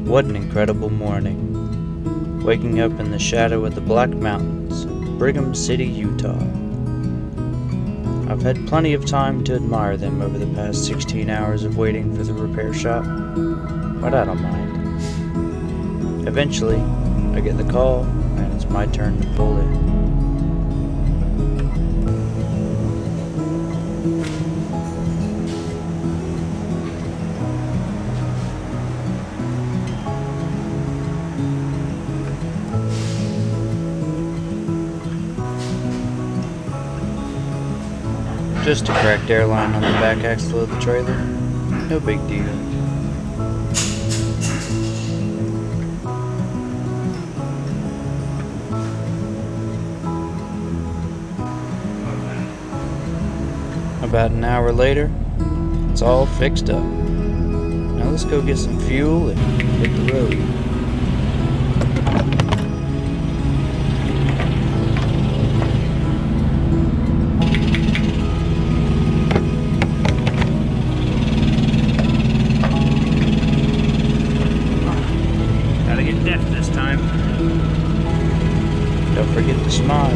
What an incredible morning, waking up in the shadow of the Black Mountains of Brigham City, Utah. I've had plenty of time to admire them over the past 16 hours of waiting for the repair shop, but I don't mind. Eventually, I get the call, and it's my turn to pull in. Just a cracked airline on the back axle of the trailer. No big deal. About an hour later, it's all fixed up. Now let's go get some fuel and hit the road. Don't forget to smile.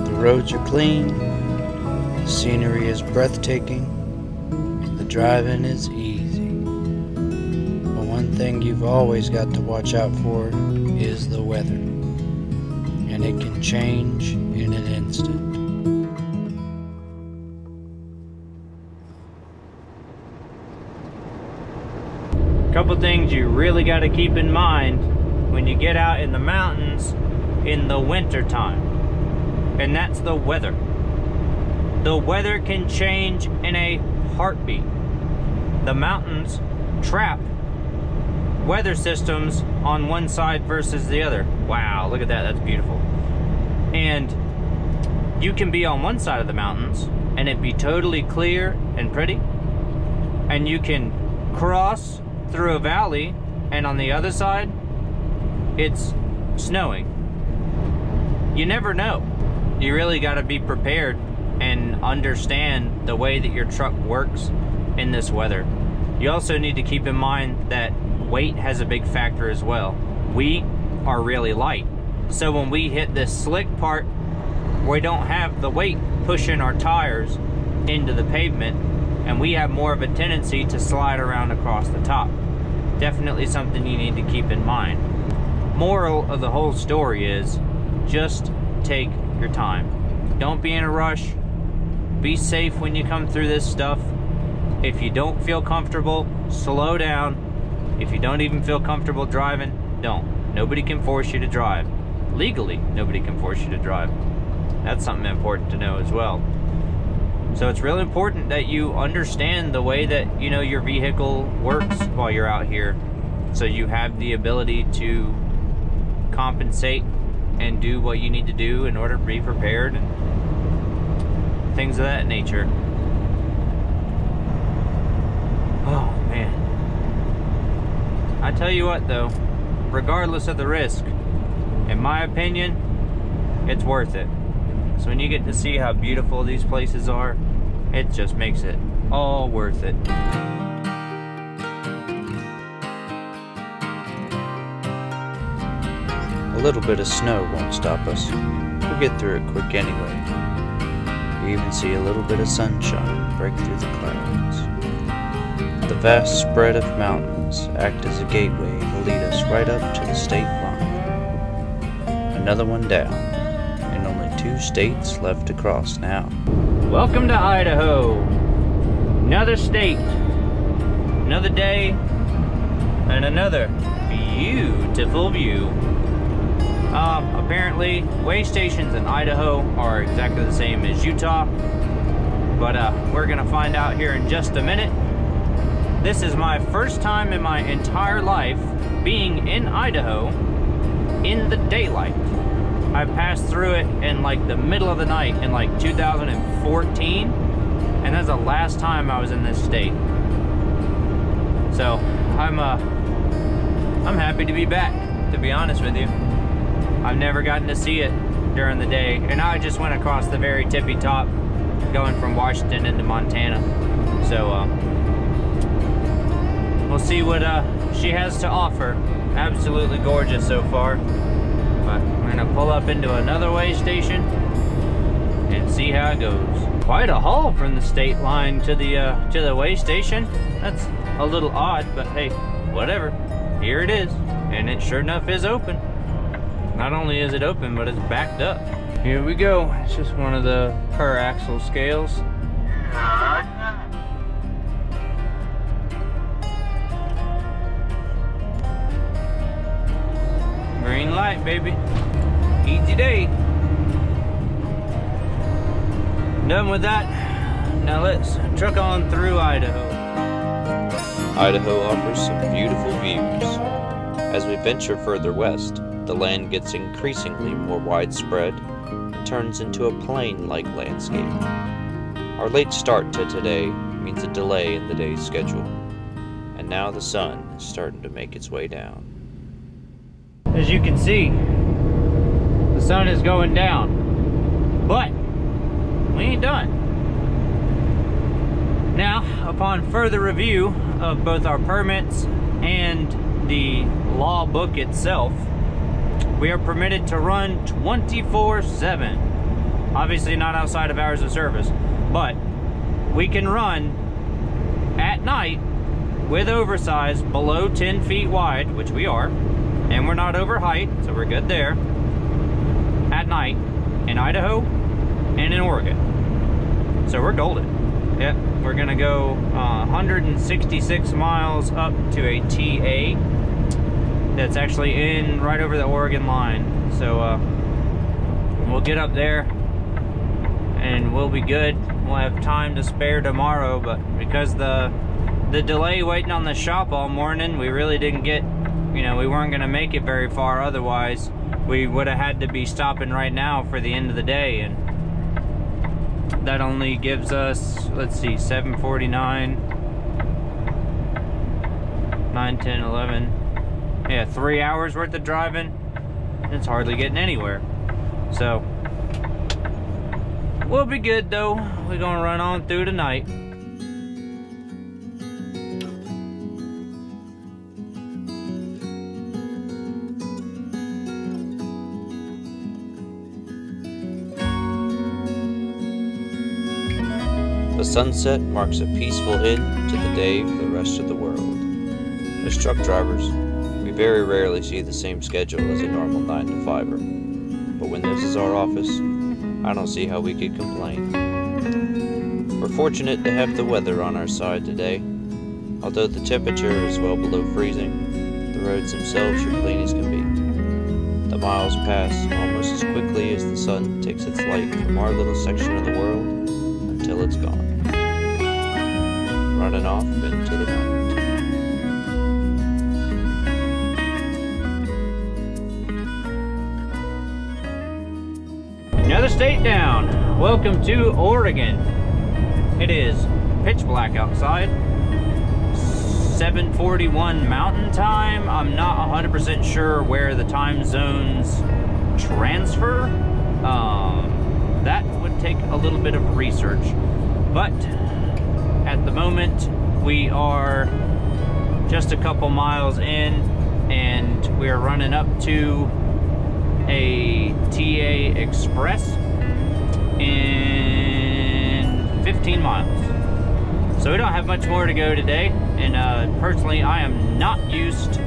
The roads are clean, the scenery is breathtaking, and the driving is easy. But one thing you've always got to watch out for is the weather, and it can change in an instant. Couple things you really got to keep in mind when you get out in the mountains in the winter time. And that's the weather. The weather can change in a heartbeat. The mountains trap weather systems on one side versus the other. Wow, look at that, that's beautiful. And you can be on one side of the mountains and it be totally clear and pretty. And you can cross through a valley and on the other side, it's snowing. You never know. You really got to be prepared and understand the way that your truck works in this weather. You also need to keep in mind that weight has a big factor as well. We are really light. So when we hit this slick part, we don't have the weight pushing our tires into the pavement, and we have more of a tendency to slide around across the top. Definitely something you need to keep in mind. Moral of the whole story is just take your time. Don't be in a rush. Be safe when you come through this stuff. If you don't feel comfortable, slow down. If you don't even feel comfortable driving, don't. Nobody can force you to drive. Legally, nobody can force you to drive. That's something important to know as well. So it's really important that you understand the way that, you know, your vehicle works while you're out here, so you have the ability to compensate and do what you need to do in order to be prepared and things of that nature. Oh man, I tell you what though, regardless of the risk, in my opinion, it's worth it. So when you get to see how beautiful these places are, it just makes it all worth it. A little bit of snow won't stop us. We'll get through it quick anyway. We even see a little bit of sunshine break through the clouds. The vast spread of mountains act as a gateway to lead us right up to the state line. Another one down, and only 2 states left to cross now. Welcome to Idaho. Another state, another day, and another beautiful view. Apparently, weigh stations in Idaho are exactly the same as Utah, but we're gonna find out here in just a minute. This is my first time in my entire life being in Idaho in the daylight. I passed through it in like the middle of the night in like 2014, and that's the last time I was in this state. So I'm happy to be back, to be honest with you. I've never gotten to see it during the day, and I just went across the very tippy top going from Washington into Montana. So we'll see what she has to offer. Absolutely gorgeous so far. But we're gonna pull up into another way station and see how it goes. Quite a haul from the state line to the way station. That's a little odd, but hey, whatever. Here it is, and it sure enough is open. Not only is it open, but it's backed up. Here we go. It's just one of the per axle scales. Green light, baby. Easy day. Done with that. Now let's truck on through Idaho. Idaho offers some beautiful views. As we venture further west, the land gets increasingly more widespread and turns into a plain-like landscape. Our late start to today means a delay in the day's schedule, and now the sun is starting to make its way down. As you can see, the sun is going down, but we ain't done. Now, upon further review of both our permits and the law book itself, we are permitted to run 24/7. Obviously not outside of hours of service, but we can run at night with oversize below 10 feet wide, which we are, and we're not over height, so we're good there, at night in Idaho and in Oregon. So we're golden. Yep, we're gonna go 166 miles up to a TA that's actually in right over the Oregon line. So we'll get up there and we'll be good. We'll have time to spare tomorrow, but because the delay waiting on the shop all morning, we really didn't get, you know, we weren't gonna make it very far otherwise. We would have had to be stopping right now for the end of the day, and that only gives us, let's see, 7:49, 9, 10, 11, yeah, 3 hours worth of driving. It's hardly getting anywhere. So we'll be good though. We're gonna run on through tonight. The sunset marks a peaceful end to the day for the rest of the world. As truck drivers, we very rarely see the same schedule as a normal 9 to 5er, but when this is our office, I don't see how we could complain. We're fortunate to have the weather on our side today. Although the temperature is well below freezing, the roads themselves are clean as can be. The miles pass almost as quickly as the sun takes its light from our little section of the world until it's gone, running off into the night. Another state down. Welcome to Oregon. It is pitch black outside. 7:41 Mountain Time. I'm not 100% sure where the time zones transfer. That would take a little bit of research. But at the moment, we are just a couple miles in, and we are running up to a TA Express in 15 miles. So we don't have much more to go today, and personally I am not used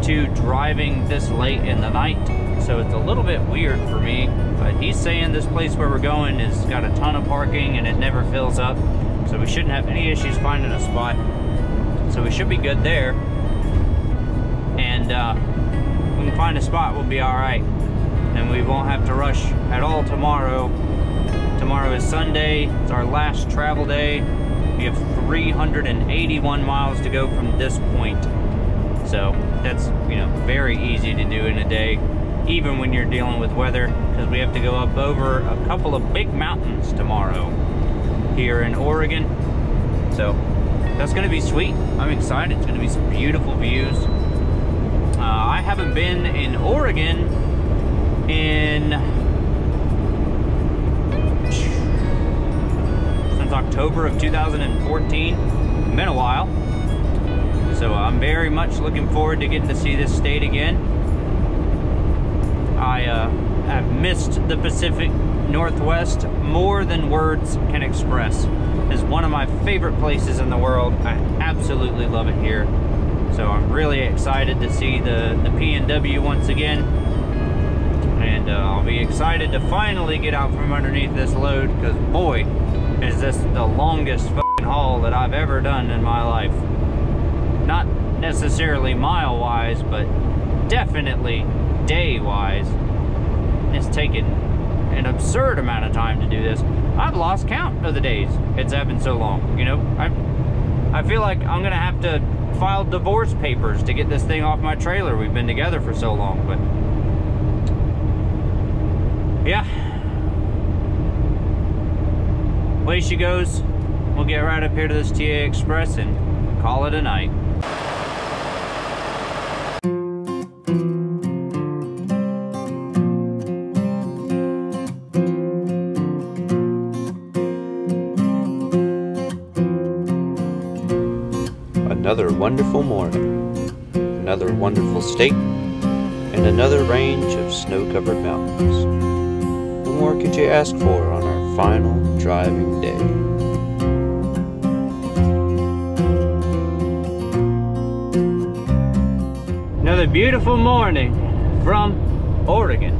to driving this late in the night, so it's a little bit weird for me. But he's saying this place where we're going has got a ton of parking and it never fills up, so we shouldn't have any issues finding a spot. So we should be good there, and we can find a spot, we'll be alright, and we won't have to rush at all tomorrow. Tomorrow is Sunday, it's our last travel day, We have 381 miles to go from this point. So that's, you know, very easy to do in a day, even when you're dealing with weather, because we have to go up over a couple of big mountains tomorrow here in Oregon. So that's going to be sweet. I'm excited. It's going to be some beautiful views. I haven't been in Oregon in since October of 2014. Been a while. So I'm very much looking forward to getting to see this state again. I have missed the Pacific Northwest more than words can express. It's one of my favorite places in the world. I absolutely love it here. So I'm really excited to see the PNW once again. And I'll be excited to finally get out from underneath this load, because boy, is this the longest fucking haul that I've ever done in my life. Not necessarily mile-wise, but definitely day-wise. It's taken an absurd amount of time to do this. I've lost count of the days it's happened so long, you know. I feel like I'm gonna have to file divorce papers to get this thing off my trailer. We've been together for so long, but yeah. Way she goes. We'll get right up here to this TA Express and call it a night. Another wonderful morning, another wonderful state, and another range of snow-covered mountains. What more could you ask for on our final driving day? Another beautiful morning from Oregon.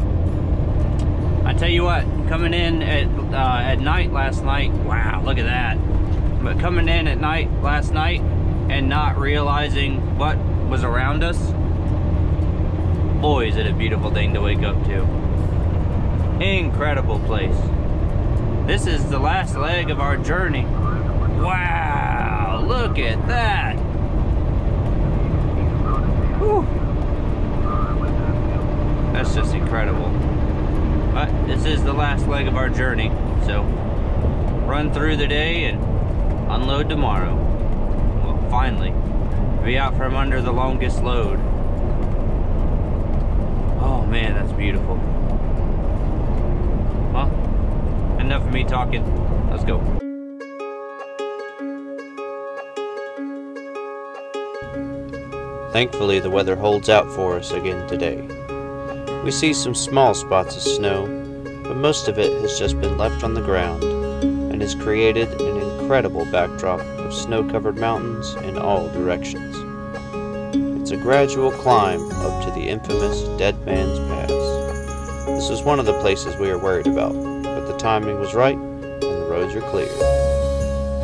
I tell you what, coming in at night last night, wow, look at that. But coming in at night last night and not realizing what was around us, boy, is it a beautiful thing to wake up to. Incredible place. This is the last leg of our journey. Wow, look at that. Whew. That's just incredible. But this is the last leg of our journey, so run through the day and unload tomorrow. Well, finally, be out from under the longest load. Oh man, that's beautiful. Well, enough of me talking. Let's go. Thankfully, the weather holds out for us again today. We see some small spots of snow, but most of it has just been left on the ground and has created an incredible backdrop of snow-covered mountains in all directions. It's a gradual climb up to the infamous Dead Man's Pass. This is one of the places we are worried about, but the timing was right and the roads are clear.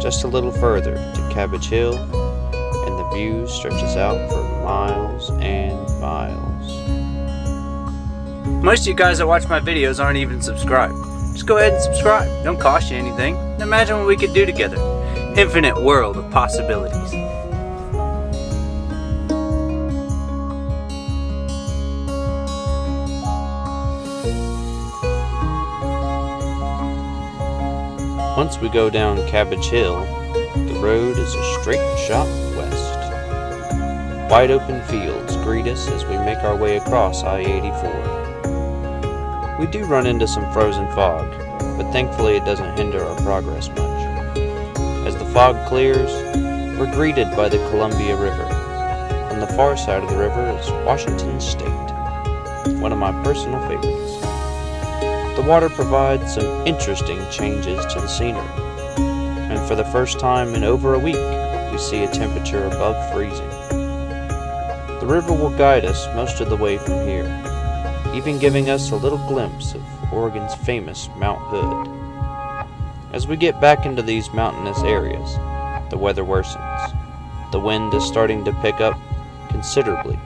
Just a little further to Cabbage Hill, and the view stretches out for miles and miles. Most of you guys that watch my videos aren't even subscribed. Just go ahead and subscribe. Don't cost you anything. Imagine what we could do together. Infinite world of possibilities. Once we go down Cabbage Hill, the road is a straight shot west. Wide open fields greet us as we make our way across I-84. We do run into some frozen fog, but thankfully it doesn't hinder our progress much. As the fog clears, we're greeted by the Columbia River. On the far side of the river is Washington State, one of my personal favorites. The water provides some interesting changes to the scenery, and for the first time in over a week, we see a temperature above freezing. The river will guide us most of the way from here, even giving us a little glimpse of Oregon's famous Mount Hood. As we get back into these mountainous areas, the weather worsens. The wind is starting to pick up considerably,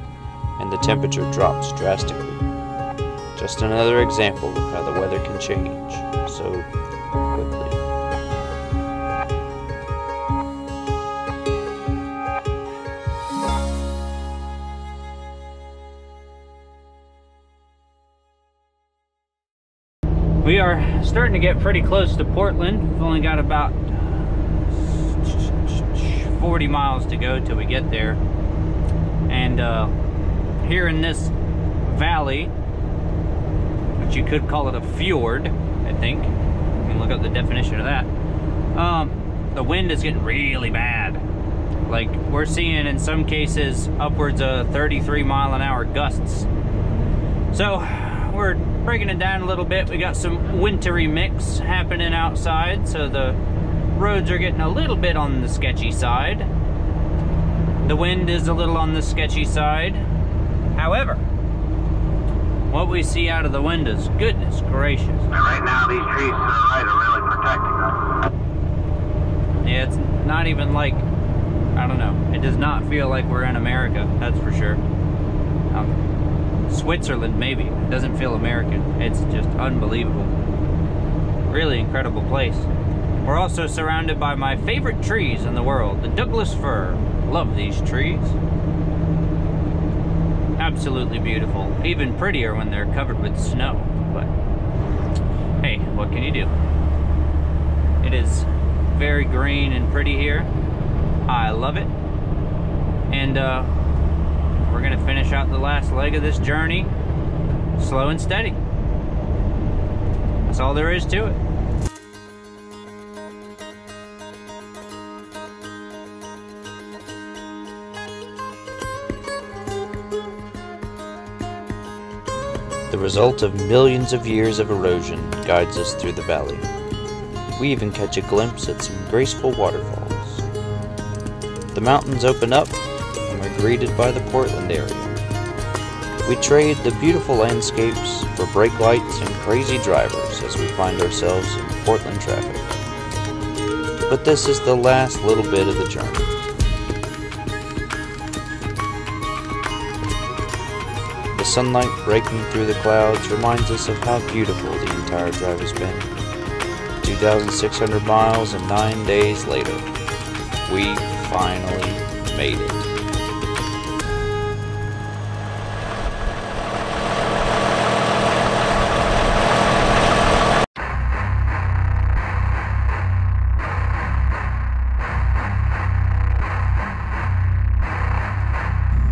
and the temperature drops drastically. Just another example of how the weather can change so quickly. We are starting to get pretty close to Portland. We've only got about 40 miles to go till we get there. And here in this valley, which you could call it a fjord, I think. You can look up the definition of that. The wind is getting really bad. Like, we're seeing in some cases upwards of 33 mile an hour gusts. So we're breaking it down a little bit. We got some wintry mix happening outside, so the roads are getting a little bit on the sketchy side. The wind is a little on the sketchy side. However, what we see out of the windows, goodness gracious. Right now, these trees to the right are really protecting us. Yeah, it's not even like, I don't know, it does not feel like we're in America, that's for sure. Switzerland, maybe. It doesn't feel American. It's just unbelievable. Really incredible place. We're also surrounded by my favorite trees in the world, the Douglas fir. Love these trees. Absolutely beautiful. Even prettier when they're covered with snow. But hey, what can you do? It is very green and pretty here. I love it. And we're gonna finish out the last leg of this journey slow and steady. That's all there is to it. The result of millions of years of erosion guides us through the valley. We even catch a glimpse at some graceful waterfalls. The mountains open up, and we're greeted by the Portland area. We trade the beautiful landscapes for brake lights and crazy drivers as we find ourselves in Portland traffic. But this is the last little bit of the journey. The sunlight breaking through the clouds reminds us of how beautiful the entire drive has been. 2,600 miles and 9 days later, we finally made it.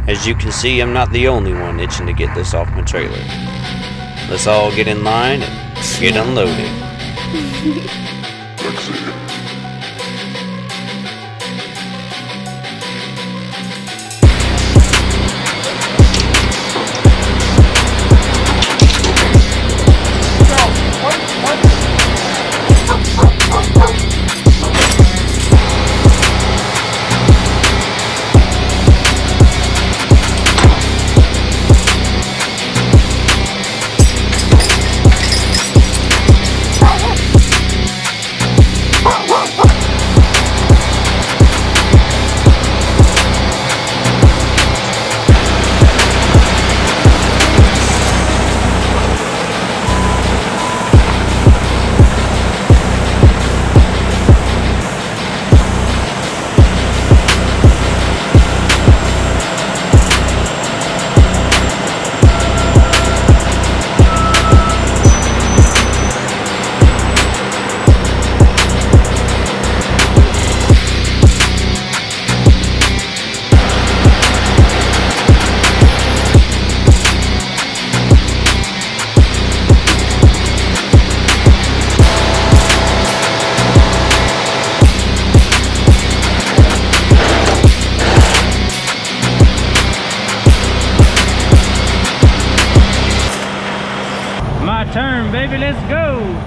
As you can see, I'm not the only one itching to get this off my trailer. Let's all get in line and get unloaded. My turn, baby, let's go.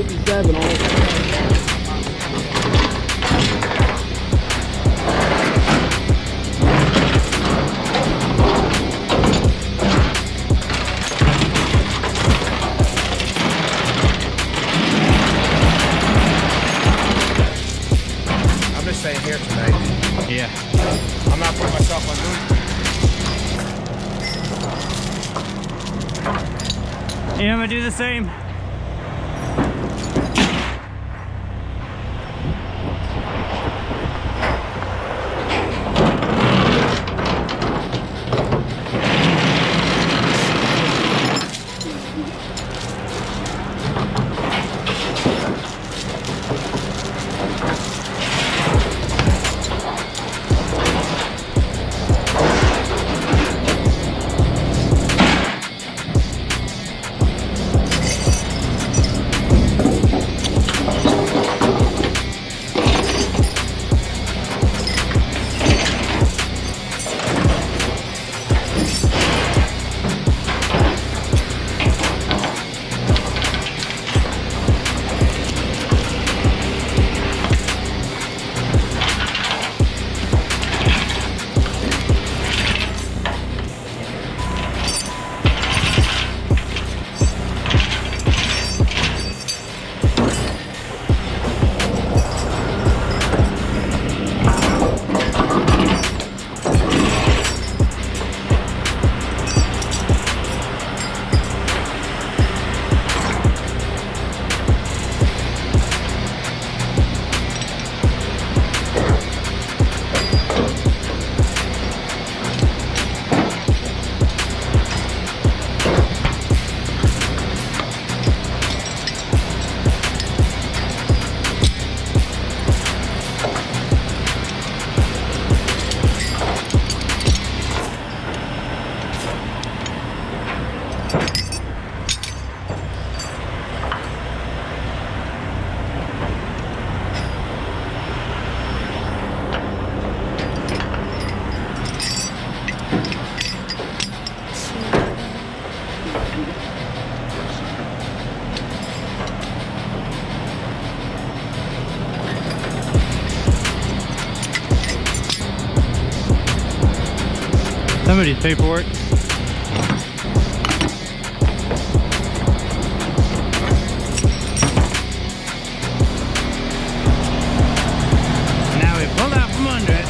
57 on it. I'm just staying here tonight. Yeah. I'm not putting myself on route. Yeah, I'm gonna do the same. Somebody's paperwork. Now we pull out from under it.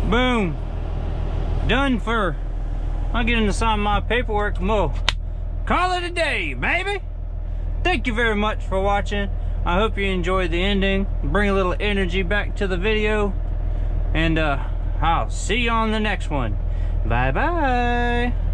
Boom. Done for. I'll get in to sign my paperwork and we'll call it a day, baby. Thank you very much for watching. I hope you enjoyed the ending. Bring a little energy back to the video. And I'll see you on the next one. Bye-bye.